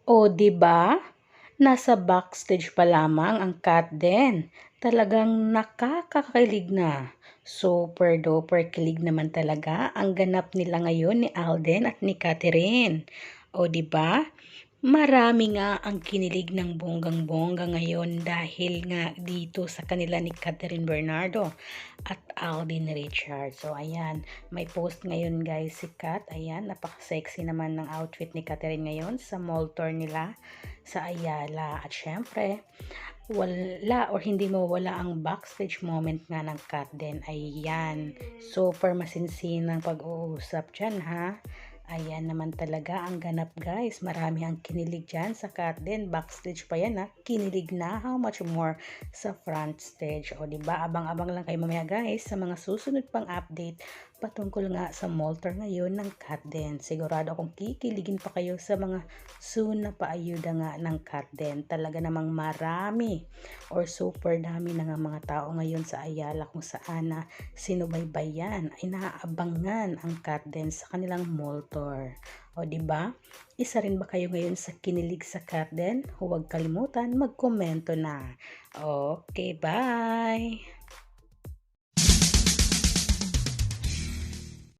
O 'di ba? Nasa backstage pa lamang ang Kat din. Talagang nakakakilig na. Super duper kilig naman talaga ang ganap nila ngayon ni Alden at ni Catherine. O 'di ba? Marami nga ang kinilig ng bonggang-bongga ngayon dahil nga dito sa kanila ni Catherine Bernardo at Alden Richard. So ayan, may post ngayon guys si Kat. Ayan, napaka-sexy naman ng outfit ni Catherine ngayon sa mall tour nila sa Ayala. At syempre, wala or hindi mawala ang backstage moment nga ng Kat din. Ayan, super masinsinang pag-uusap dyan ha. Ayan naman talaga ang ganap guys. Marami ang kinilig dyan sa Kat din. Backstage pa yan ha. Kinilig na. How much more sa front stage. O diba? Abang-abang lang kayo mamaya guys sa mga susunod pang update patungkol nga sa mall tour ngayon ng Kat din. Sigurado akong kikiligin pa kayo sa mga soon na paayuda nga ng Kat din. Talaga namang marami or super dami na nga mga tao ngayon sa Ayala kung saan na sinubaybayan ay naaabangan ang Kat din sa kanilang mall tour. O di ba? Isa rin ba kayo ngayon sa kinilig sa Kat din? Huwag kalimutan magkomento na. Okay, bye.